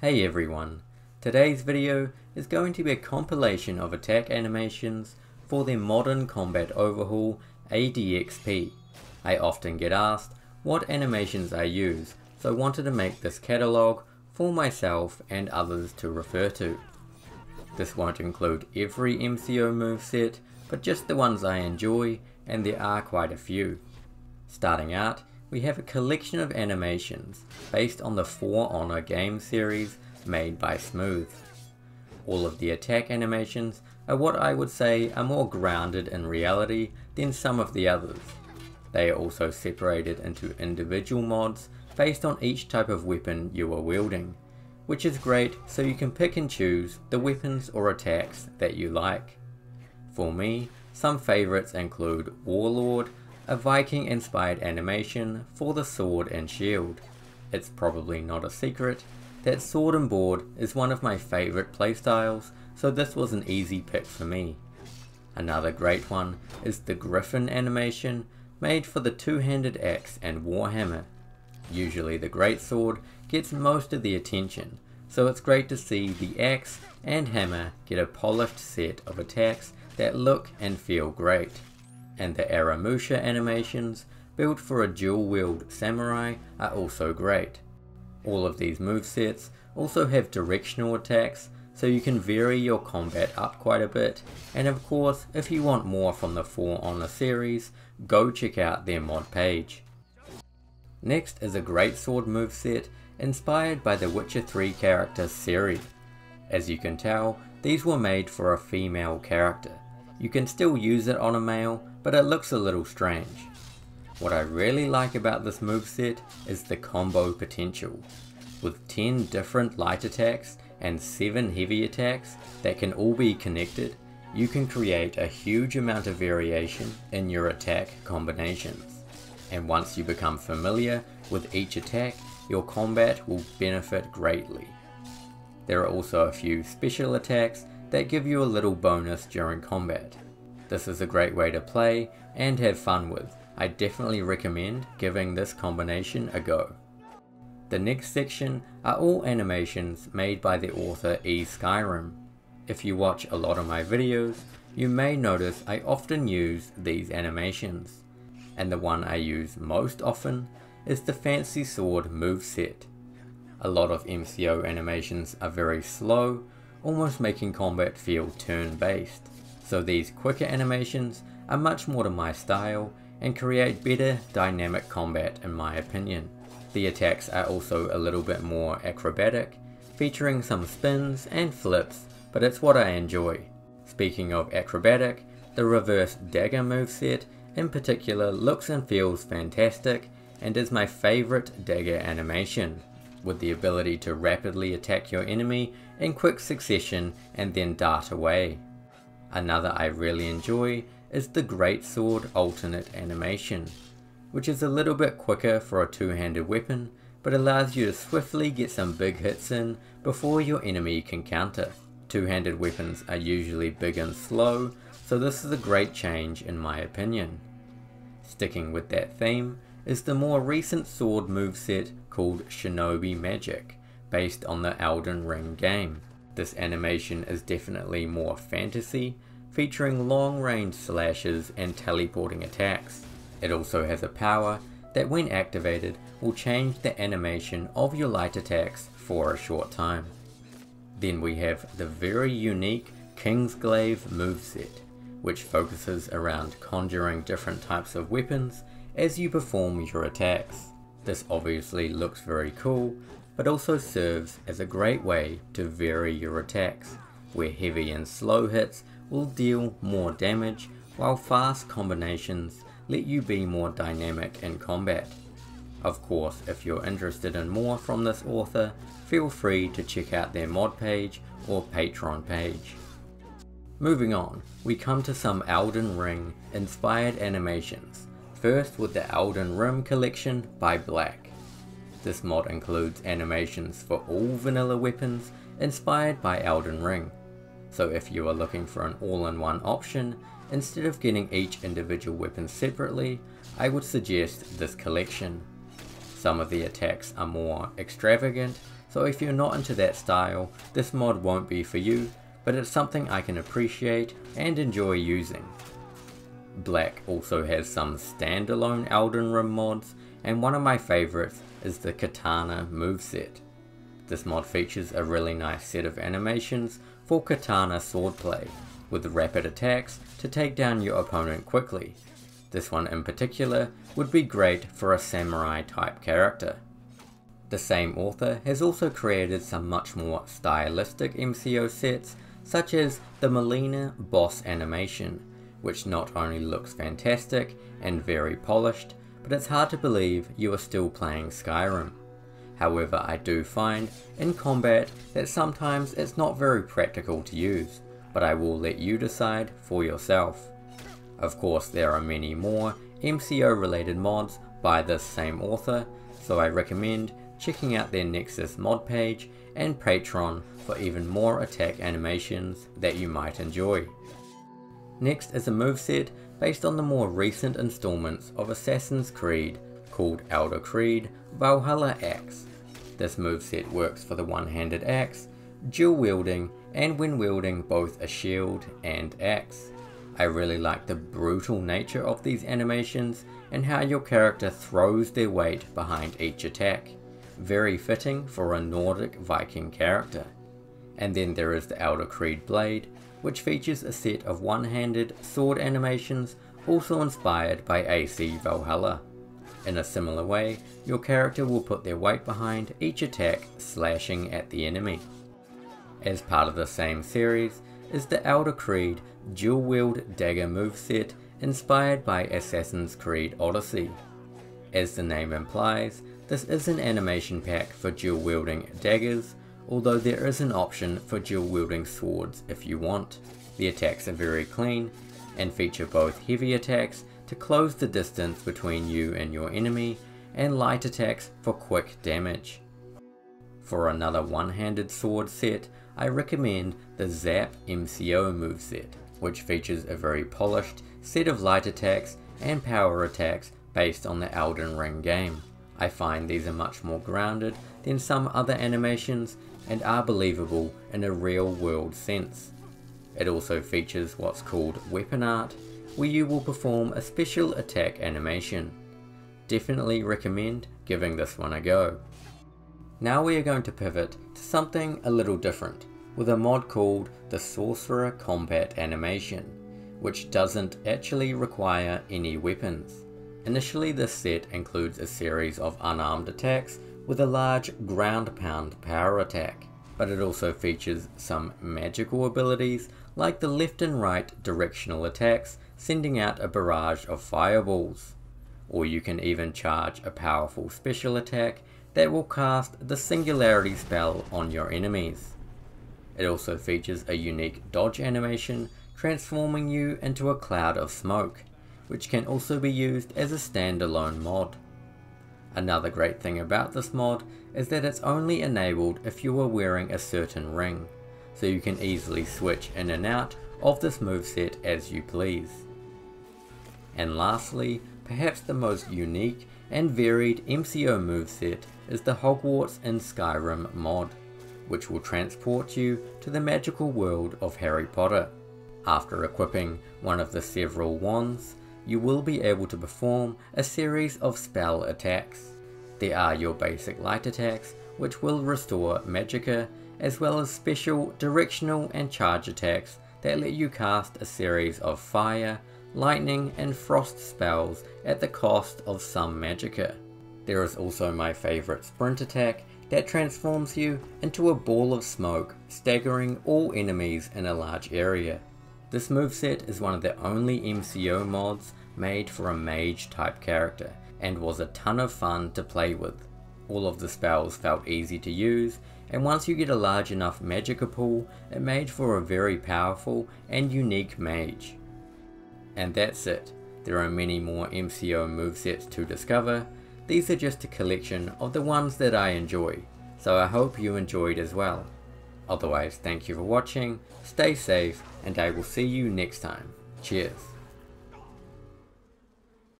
Hey everyone, today's video is going to be a compilation of attack animations for the Modern Combat Overhaul ADXP. I often get asked what animations I use, so I wanted to make this catalogue for myself and others to refer to. This won't include every MCO moveset, but just the ones I enjoy, and there are quite a few. Starting out, we have a collection of animations based on the For Honor game series made by Smooth. All of the attack animations are what I would say are more grounded in reality than some of the others. They are also separated into individual mods based on each type of weapon you are wielding, which is great so you can pick and choose the weapons or attacks that you like. For me, some favourites include Warlord, a Viking inspired animation for the sword and shield. It's probably not a secret that sword and board is one of my favourite playstyles, so this was an easy pick for me. Another great one is the Griffin animation made for the two-handed axe and warhammer. Usually the greatsword gets most of the attention, so it's great to see the axe and hammer get a polished set of attacks that look and feel great. And the Aramusha animations, built for a dual-wield samurai, are also great. All of these movesets also have directional attacks, so you can vary your combat up quite a bit, and of course, if you want more from the For Honor series, go check out their mod page. Next is a greatsword moveset inspired by the Witcher 3 character Ciri. As you can tell, these were made for a female character. You can still use it on a male, but it looks a little strange. What I really like about this moveset is the combo potential. With 10 different light attacks and 7 heavy attacks that can all be connected, you can create a huge amount of variation in your attack combinations. And once you become familiar with each attack, your combat will benefit greatly. There are also a few special attacks that give you a little bonus during combat. This is a great way to play and have fun with. I definitely recommend giving this combination a go. The next section are all animations made by the author Skyrim. If you watch a lot of my videos, you may notice I often use these animations, and the one I use most often is the Fancy Sword moveset. A lot of MCO animations are very slow, almost making combat feel turn-based, so these quicker animations are much more to my style and create better dynamic combat in my opinion. The attacks are also a little bit more acrobatic, featuring some spins and flips, but it's what I enjoy. Speaking of acrobatic, the reverse Dagger moveset in particular looks and feels fantastic and is my favourite Dagger animation, with the ability to rapidly attack your enemy in quick succession and then dart away. Another I really enjoy is the Greatsword alternate animation, which is a little bit quicker for a two-handed weapon, but allows you to swiftly get some big hits in before your enemy can counter. Two-handed weapons are usually big and slow, so this is a great change in my opinion. Sticking with that theme is the more recent sword moveset called Shinobi Magic, based on the Elden Rim game. This animation is definitely more fantasy, featuring long-range slashes and teleporting attacks. It also has a power that when activated will change the animation of your light attacks for a short time. Then we have the very unique Kingsglaive moveset, which focuses around conjuring different types of weapons as you perform your attacks. This obviously looks very cool, but also serves as a great way to vary your attacks, where heavy and slow hits will deal more damage, while fast combinations let you be more dynamic in combat. Of course, if you're interested in more from this author, feel free to check out their mod page or Patreon page. Moving on, we come to some Elden Ring inspired animations, first with the Elden Rim Collection by Black. This mod includes animations for all vanilla weapons inspired by Elden Ring. So if you are looking for an all-in-one option, instead of getting each individual weapon separately, I would suggest this collection. Some of the attacks are more extravagant, so if you're not into that style, this mod won't be for you, but it's something I can appreciate and enjoy using. Black also has some standalone Elden Rim mods, and one of my favourites is the Katana moveset. This mod features a really nice set of animations for Katana swordplay, with rapid attacks to take down your opponent quickly. This one in particular would be great for a samurai type character. The same author has also created some much more stylistic MCO sets, such as the Malenia Boss animation, which not only looks fantastic and very polished, but it's hard to believe you are still playing Skyrim. However, I do find in combat that sometimes it's not very practical to use, but I will let you decide for yourself. Of course, there are many more MCO related mods by this same author, so I recommend checking out their Nexus mod page and Patreon for even more attack animations that you might enjoy. Next is a moveset based on the more recent installments of Assassin's Creed called Elder Creed Valhalla Axe. This moveset works for the one-handed axe, dual wielding, and when wielding both a shield and axe. I really like the brutal nature of these animations and how your character throws their weight behind each attack. Very fitting for a Nordic Viking character. And then there is the Elder Creed Blade, which features a set of one-handed sword animations also inspired by AC Valhalla. In a similar way, your character will put their weight behind each attack, slashing at the enemy. As part of the same series is the Elder Creed Dual Wield Dagger moveset inspired by Assassin's Creed Odyssey. As the name implies, this is an animation pack for dual wielding daggers, although there is an option for dual wielding swords if you want. The attacks are very clean and feature both heavy attacks to close the distance between you and your enemy, and light attacks for quick damage. For another one-handed sword set, I recommend the Zap MCO moveset, which features a very polished set of light attacks and power attacks based on the Elden Ring game. I find these are much more grounded than some other animations and are believable in a real-world sense. It also features what's called weapon art, where you will perform a special attack animation. Definitely recommend giving this one a go. Now we are going to pivot to something a little different, with a mod called the Sorcerer Combat Animation, which doesn't actually require any weapons. Initially, this set includes a series of unarmed attacks with a large ground pound power attack, but it also features some magical abilities like the left and right directional attacks, sending out a barrage of fireballs. Or you can even charge a powerful special attack that will cast the Singularity spell on your enemies. It also features a unique dodge animation, transforming you into a cloud of smoke, which can also be used as a standalone mod. Another great thing about this mod is that it's only enabled if you are wearing a certain ring, so you can easily switch in and out of this moveset as you please. And lastly, perhaps the most unique and varied MCO moveset is the Hogwarts in Skyrim mod, which will transport you to the magical world of Harry Potter. After equipping one of the several wands, you will be able to perform a series of spell attacks. There are your basic light attacks, which will restore magicka, as well as special directional and charge attacks that let you cast a series of fire, lightning and frost spells at the cost of some magicka. There is also my favourite sprint attack that transforms you into a ball of smoke, staggering all enemies in a large area. This moveset is one of the only MCO mods made for a mage type character, and was a ton of fun to play with. All of the spells felt easy to use, and once you get a large enough magicka pool, it made for a very powerful and unique mage. And that's it. There are many more MCO movesets to discover. These are just a collection of the ones that I enjoy, so I hope you enjoyed as well. Otherwise, thank you for watching, stay safe, and I will see you next time. Cheers.